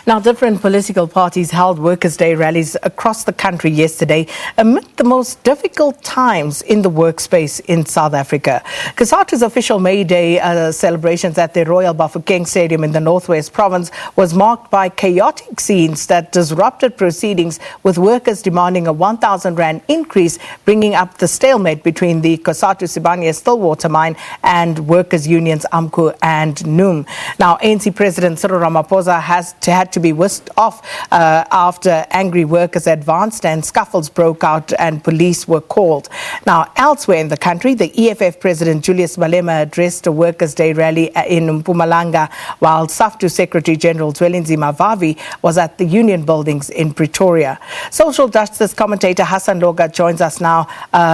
Now, different political parties held Workers' Day rallies across the country yesterday amid the most difficult times in the workspace in South Africa. Cosatu's official May Day celebrations at the Royal Bafokeng Stadium in the Northwest Province was marked by chaotic scenes that disrupted proceedings, with workers demanding a 1,000 rand increase, bringing up the stalemate between the Cosatu Sibanye Stillwaters Mine and workers' unions Amcu and NUM. Now, ANC President Cyril Ramaphosa had to be whisked off after angry workers advanced and scuffles broke out and police were called. Now, elsewhere in the country, the EFF President Julius Malema addressed a Workers' Day rally in Mpumalanga, while Saftu Secretary General Zwelinzima Vavi was at the union buildings in Pretoria. Social justice commentator Hassen Lorgat joins us now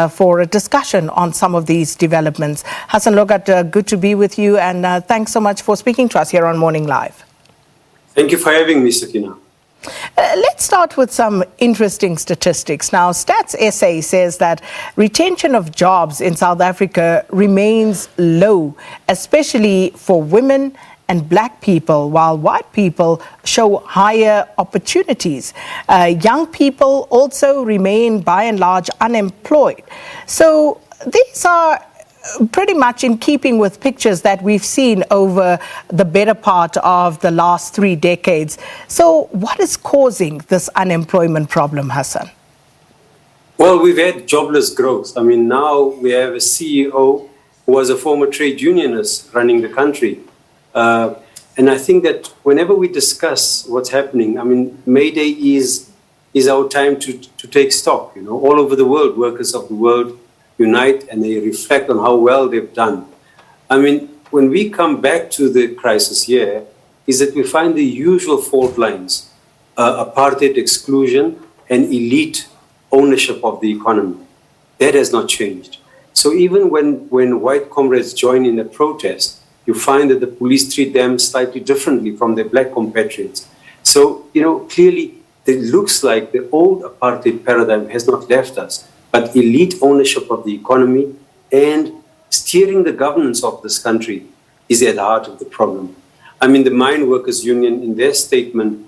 for a discussion on some of these developments. Hassen Lorgat, good to be with you, and thanks so much for speaking to us here on Morning Live. Thank you for having me, Sakina. Let's start with some interesting statistics. Now, Stats SA says that retention of jobs in South Africa remains low, especially for women and black people, while white people show higher opportunities. Young people also remain, by and large, unemployed. So these are pretty much in keeping with pictures that we've seen over the better part of the last 3 decades. So what is causing this unemployment problem, Hassan? Well, we've had jobless growth. I mean, now we have a CEO who was a former trade unionist running the country. And I think that whenever we discuss what's happening, I mean, May Day is our time to take stock. You know, all over the world, workers of the world unite and they reflect on how well they've done. I mean, when we come back to the crisis here, is that we find the usual fault lines: apartheid, exclusion, and elite ownership of the economy. That has not changed. So even when white comrades join in a protest, you find that the police treat them slightly differently from their black compatriots. So, you know, clearly it looks like the old apartheid paradigm has not left us, but elite ownership of the economy and steering the governance of this country is at the heart of the problem. I mean, the Mine Workers Union, in their statement,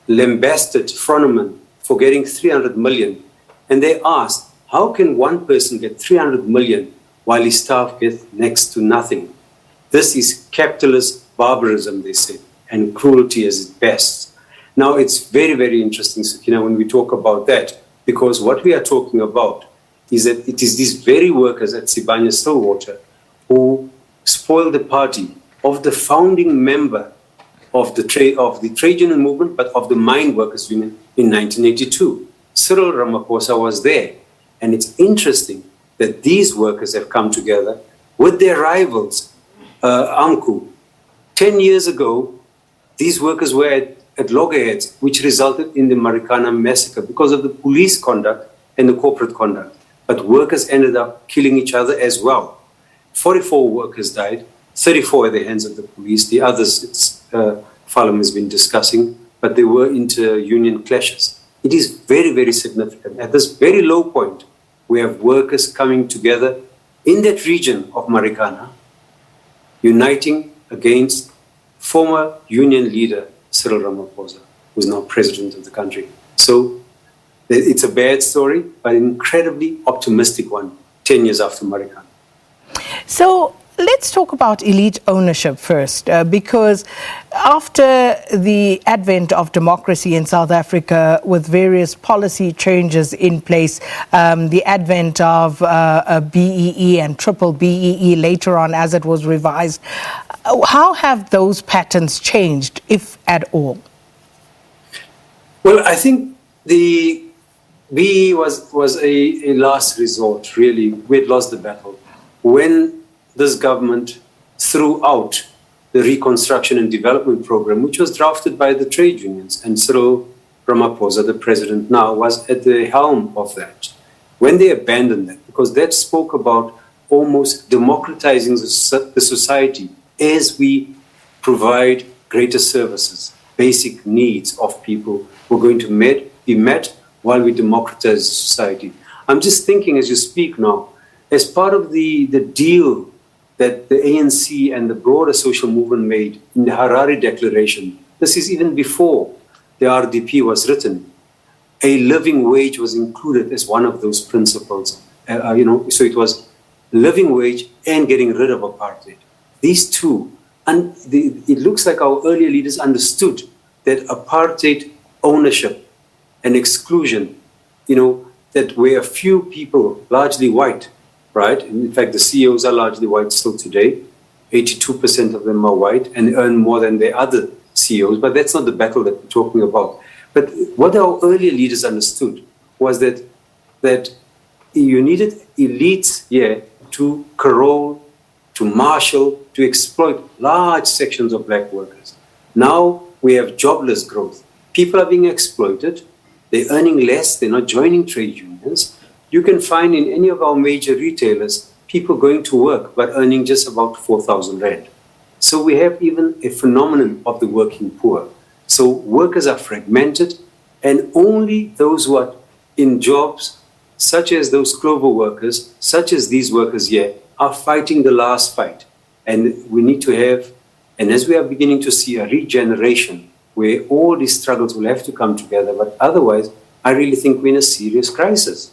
lambasted Froneman for getting 300 million. And they asked, how can one person get 300 million while his staff get next to nothing? This is capitalist barbarism, they said, and cruelty as its best. Now, it's very, very interesting, Sakina, when we talk about that, because what we are talking about is that it is these very workers at Sibanye Stillwater who spoiled the party of the founding member of the trade union movement, but of the Mine Workers Union in 1982. Cyril Ramaphosa was there. And it's interesting that these workers have come together with their rivals, Amcu. 10 years ago, these workers were at loggerheads, which resulted in the Marikana massacre because of the police conduct and the corporate conduct. But workers ended up killing each other as well. 44 workers died, 34 at the hands of the police. The others, Falum has been discussing, but there were inter-union clashes. It is very, very significant. At this very low point, we have workers coming together in that region of Marikana, uniting against former union leader Cyril Ramaphosa, who is now president of the country. So it's a bad story, but an incredibly optimistic one 10 years after Marikana. So let's talk about elite ownership first, because after the advent of democracy in South Africa, with various policy changes in place, the advent of BEE and triple BEE later on as it was revised, how have those patterns changed, if at all? Well, I think the BEE was a last resort, really. We had lost the battle. When this government threw out the Reconstruction and Development Program, which was drafted by the trade unions, and Cyril Ramaphosa, the president now, was at the helm of that. When they abandoned that, because that spoke about almost democratizing the society as we provide greater services, basic needs of people who are going to be met while we democratize society. I'm just thinking as you speak now, as part of the deal that the ANC and the broader social movement made in the Harare Declaration, This is even before the RDP was written. A living wage was included as one of those principles. So it was living wage and getting rid of apartheid. These two, and it looks like our earlier leaders understood that apartheid ownership and exclusion, that where a few people, largely white, right? In fact, the CEOs are largely white still today. 82% of them are white and earn more than the other CEOs, but that's not the battle that we're talking about. But what our earlier leaders understood was that you needed elites here to corral, to marshal, to exploit large sections of black workers. Now we have jobless growth. People are being exploited. They're earning less. They're not joining trade unions. You can find in any of our major retailers people going to work but earning just about 4,000 rand. So we have even a phenomenon of the working poor. So workers are fragmented, and only those who are in jobs, such as those clover workers, such as these workers here, are fighting the last fight. And we need to have, and as we are beginning to see a regeneration where all these struggles will have to come together, but otherwise, I really think we're in a serious crisis.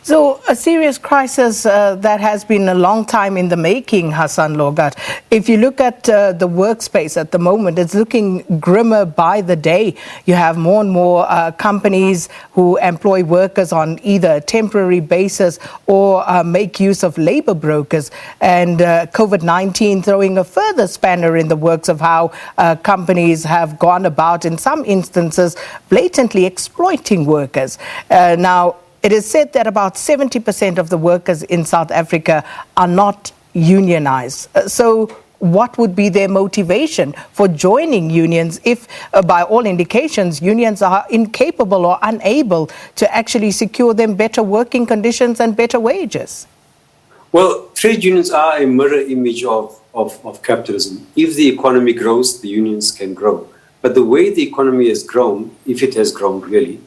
So a serious crisis that has been a long time in the making, Hassen Lorgat. If you look at the workspace at the moment, it's looking grimmer by the day. You have more and more companies who employ workers on either a temporary basis or make use of labor brokers, and COVID-19 throwing a further spanner in the works of how companies have gone about, in some instances, blatantly exploiting workers. Now, it is said that about 70% of the workers in South Africa are not unionized. So what would be their motivation for joining unions if, by all indications, unions are incapable or unable to actually secure them better working conditions and better wages? Well, trade unions are a mirror image of capitalism. If the economy grows, the unions can grow. But the way the economy has grown, if it has grown really,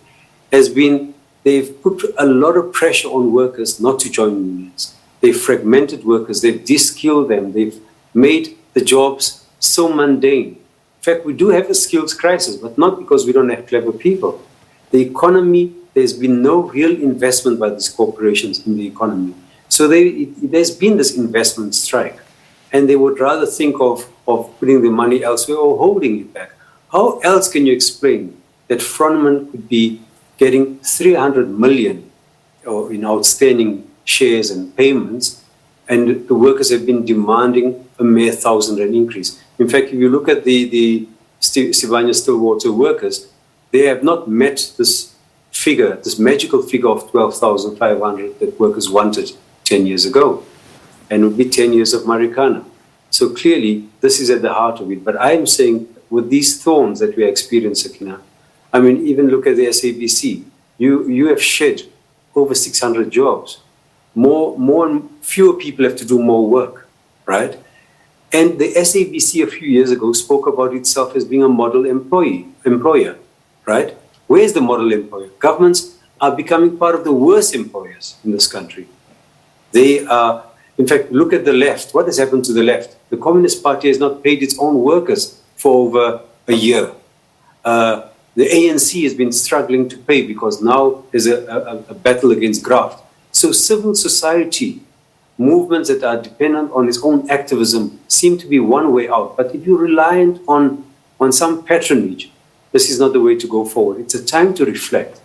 has been they've put a lot of pressure on workers not to join unions. They've fragmented workers, they've de-skilled them, they've made the jobs so mundane. In fact, we do have a skills crisis, but not because we don't have clever people. The economy, there's been no real investment by these corporations in the economy. So there's been this investment strike, and they would rather think of putting the money elsewhere or holding it back. How else can you explain that Frontman could be getting 300 million in outstanding shares and payments, and the workers have been demanding a mere 1,000 rand increase? In fact, if you look at the Sibanye Stillwaters workers, they have not met this figure, this magical figure of 12,500 that workers wanted 10 years ago, and it would be 10 years of Marikana. So clearly, this is at the heart of it. But I am saying, with these thorns that we are experiencing, Sakina, I mean, even look at the SABC. You have shed over 600 jobs. Fewer people have to do more work, right? And the SABC a few years ago spoke about itself as being a model employer, right? Where's the model employer? Governments are becoming part of the worst employers in this country. They are, in fact, look at the left. What has happened to the left? The Communist Party has not paid its own workers for over a year. The ANC has been struggling to pay because now there's a battle against graft. So civil society movements that are dependent on its own activism seem to be one way out. But if you're reliant on some patronage, this is not the way to go forward. It's a time to reflect.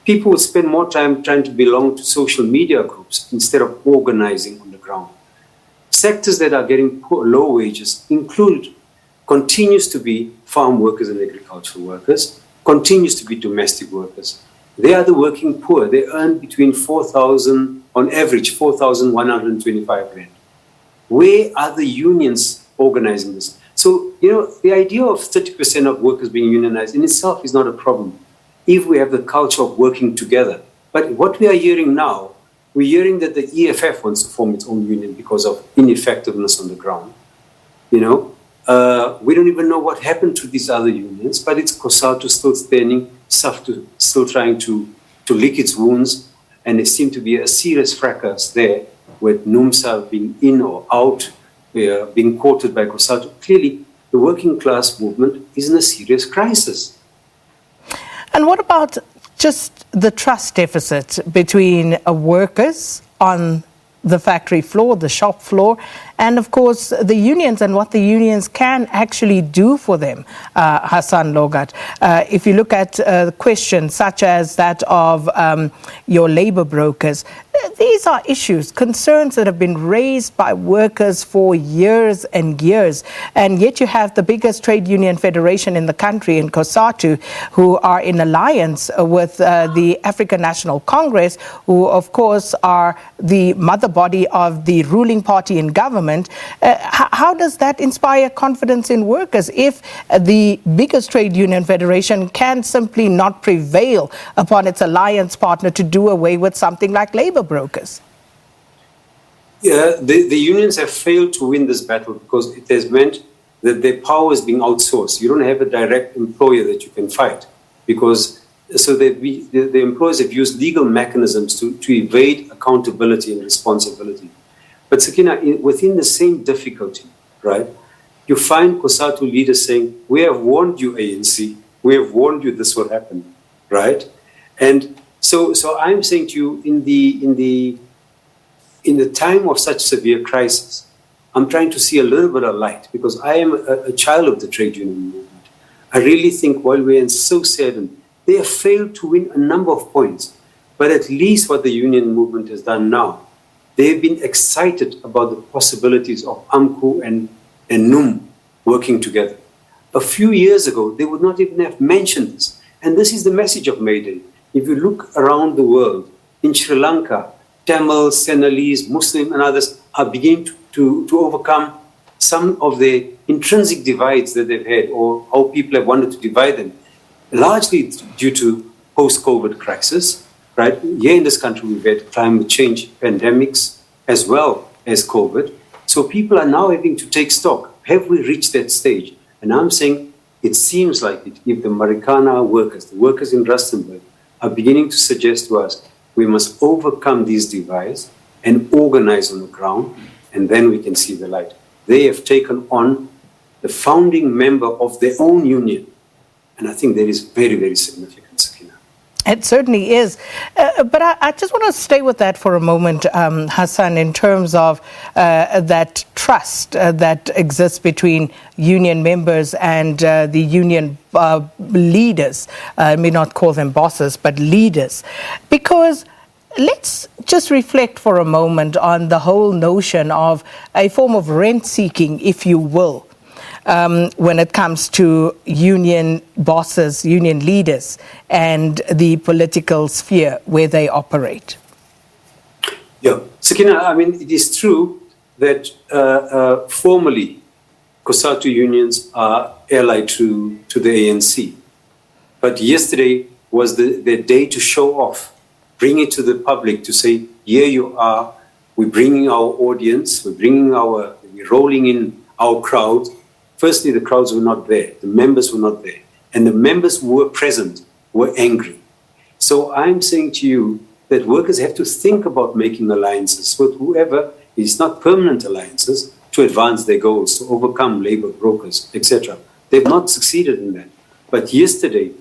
People will spend more time trying to belong to social media groups instead of organizing on the ground. Sectors that are getting low wages continues to be farm workers and agricultural workers, continues to be domestic workers. They are the working poor. They earn between 4,000, on average, 4,125 rand. Where are the unions organizing this? So, the idea of 30% of workers being unionized in itself is not a problem if we have the culture of working together. But what we are hearing now, we're hearing that the EFF wants to form its own union because of ineffectiveness on the ground. We don't even know what happened to these other unions, but it's Cosatu still standing, Saftu still trying to lick its wounds, and there seems to be a serious fracas there with NUMSA being in or out, being courted by Cosatu. Clearly, the working class movement is in a serious crisis. And what about just the trust deficit between workers on the factory floor, the shop floor, and of course the unions and what the unions can actually do for them, Hassen Lorgat? If you look at questions such as that of your labor brokers, these are issues, concerns that have been raised by workers for years and years, and yet you have the biggest trade union federation in the country, in Cosatu, who are in alliance with the African National Congress, who of course are the mother body of the ruling party in government. How does that inspire confidence in workers if the biggest trade union federation can simply not prevail upon its alliance partner to do away with something like labor brokers? Yeah, the unions have failed to win this battle because it has meant that their power is being outsourced. You don't have a direct employer that you can fight because the employers have used legal mechanisms to evade accountability and responsibility. But Sakina, within the same difficulty, right, you find Cosatu leaders saying, we have warned you, ANC, we have warned you this will happen, right? And so I'm saying to you, in the time of such severe crisis, I'm trying to see a little bit of light because I am a child of the trade union movement. I really think while we're so saddened, they have failed to win a number of points. But at least what the union movement has done now, they've been excited about the possibilities of Amcu and NUM working together. A few years ago, they would not even have mentioned this. And this is the message of May Day. If you look around the world, in Sri Lanka, Tamils, Sinhalese, Muslim and others are beginning to overcome some of the intrinsic divides that they've had or how people have wanted to divide them, largely due to post-COVID crisis, right? Here in this country, we've had climate change pandemics as well as COVID. So people are now having to take stock. Have we reached that stage? And I'm saying it seems like it. If the Marikana workers, the workers in Rustenburg, are beginning to suggest to us we must overcome these divides and organize on the ground, and then we can see the light. They have taken on the founding member of their own union. And I think that is very, very significant, Sakina. It certainly is. But I just want to stay with that for a moment, Hassen, in terms of that trust that exists between union members and the union leaders. I may not call them bosses, but leaders. Because let's just reflect for a moment on the whole notion of a form of rent-seeking, if you will, when it comes to union bosses, union leaders, and the political sphere where they operate. Yeah, Sakina, I mean, it is true that formally Cosatu unions are allied to the ANC. But yesterday was the day to show off, bring it to the public to say, here you are, we're bringing our audience, we're rolling in our crowd. Firstly, the crowds were not there. The members were not there. And the members who were present were angry. So I'm saying to you that workers have to think about making alliances with whoever is not permanent alliances to advance their goals, to overcome labor brokers, etc. They've not succeeded in that. But yesterday,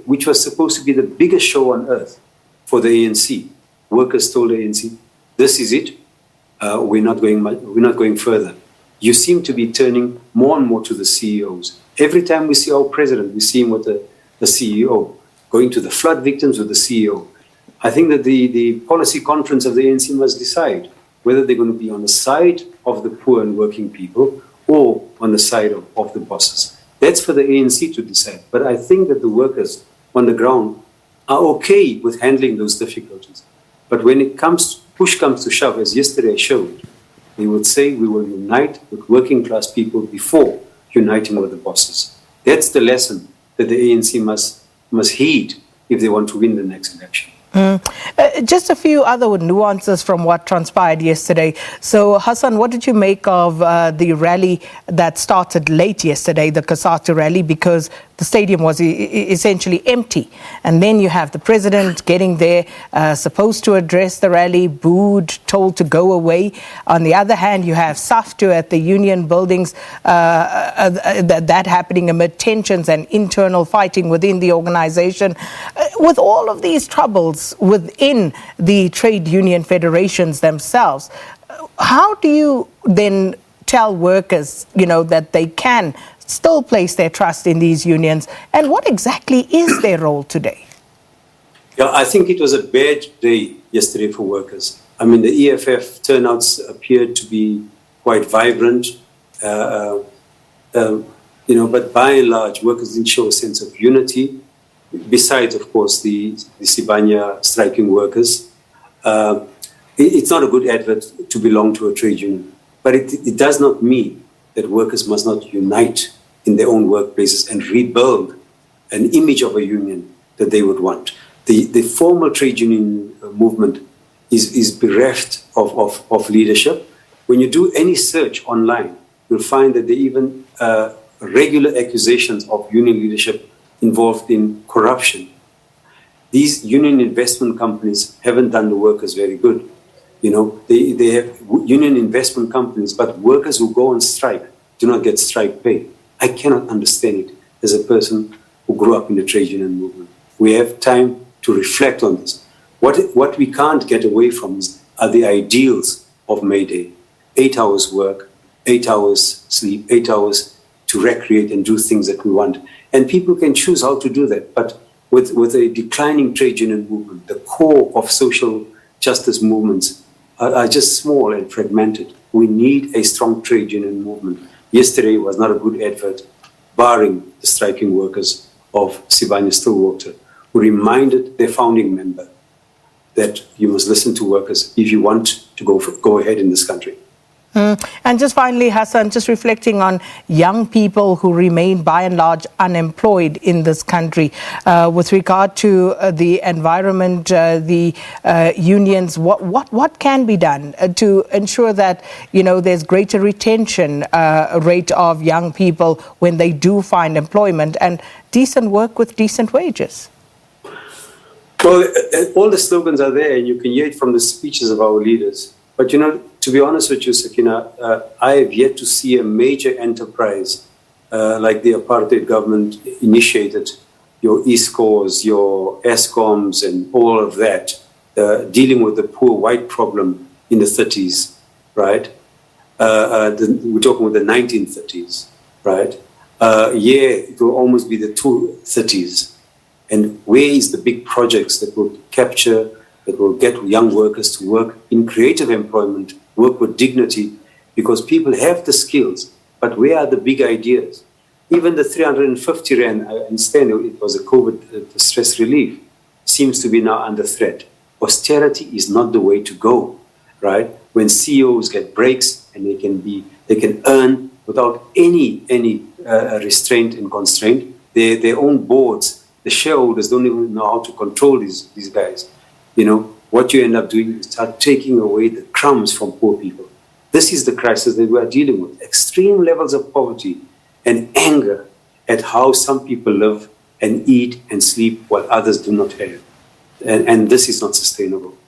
which was supposed to be the biggest show on earth for the ANC, workers told the ANC, this is it. We're not going further. You seem to be turning more and more to the CEOs. Every time we see our president, we see him with the CEO, going to the flood victims with the CEO. I think that the policy conference of the ANC must decide whether they're going to be on the side of the poor and working people or on the side of the bosses. That's for the ANC to decide. But I think that the workers on the ground are okay with handling those difficulties. But when push comes to shove, as yesterday showed, they would say we will unite with working class people before uniting with the bosses. That's the lesson that the ANC must heed if they want to win the next election. Just a few other nuances from what transpired yesterday. So, Hassen, what did you make of the rally that started late yesterday, the Cosatu rally? Because the stadium was essentially empty. And then you have the president getting there, supposed to address the rally, booed, told to go away. On the other hand, you have Saftu at the union buildings, that happening amid tensions and internal fighting within the organization. With all of these troubles within the trade union federations themselves, how do you then tell workers, that they can still place their trust in these unions, and what exactly is their role today? Yeah, I think it was a bad day yesterday for workers. I mean, the EFF turnouts appeared to be quite vibrant, but by and large, workers didn't show a sense of unity, besides, of course, the Sibanye striking workers. It's not a good advert to belong to a trade union, but it does not mean that workers must not unite in their own workplaces and rebuild an image of a union that they would want. The formal trade union movement is bereft of leadership. When you do any search online, you'll find that there are even regular accusations of union leadership involved in corruption. These union investment companies haven't done the workers very good. They have union investment companies, but workers who go on strike do not get strike pay. I cannot understand it as a person who grew up in the trade union movement. We have time to reflect on this. What we can't get away from are the ideals of May Day. 8 hours work, 8 hours sleep, 8 hours to recreate and do things that we want. And people can choose how to do that. But with a declining trade union movement, the core of social justice movements are just small and fragmented. We need a strong trade union movement. Yesterday was not a good advert, barring the striking workers of Sibanye Stillwaters, who reminded their founding member that you must listen to workers if you want to go ahead in this country. And just finally, Hassan, just reflecting on young people who remain by and large unemployed in this country, with regard to the environment, the unions, what can be done to ensure that there's greater retention rate of young people when they do find employment and decent work with decent wages? Well, all the slogans are there, and you can hear it from the speeches of our leaders. But, to be honest with you, Sakina, I have yet to see a major enterprise like the Apartheid government initiated, your ESCOs, your ESCOMs, and all of that, dealing with the poor white problem in the 30s, right? We're talking about the 1930s, right? It will almost be the 230s. And where is the big projects that will capture, that will get young workers to work in creative employment, work with dignity, because people have the skills, but where are the big ideas? Even the 350 Rand, I understand it was a COVID stress relief, seems to be now under threat. Austerity is not the way to go, right? When CEOs get breaks and they can earn without any restraint and constraint, their own boards, the shareholders don't even know how to control these guys. What you end up doing is start taking away the crumbs from poor people. This is the crisis that we are dealing with. Extreme levels of poverty and anger at how some people live and eat and sleep while others do not have. And this is not sustainable.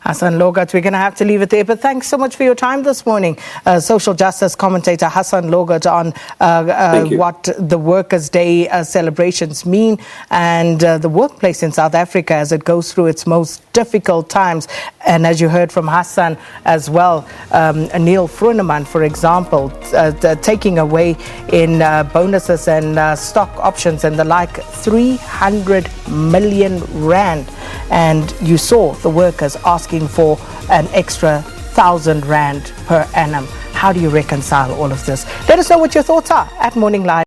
Hassen Lorgat, we're going to have to leave it there, but thanks so much for your time this morning. Social justice commentator Hassen Lorgat on what the Workers' Day celebrations mean and the workplace in South Africa as it goes through its most difficult times. And as you heard from Hassan as well, Neil Fruneman, for example, taking away in bonuses and stock options and the like 300 million rand. And you saw the workers asking for an extra 1,000 rand per annum. How do you reconcile all of this? Let us know what your thoughts are at Morning Live.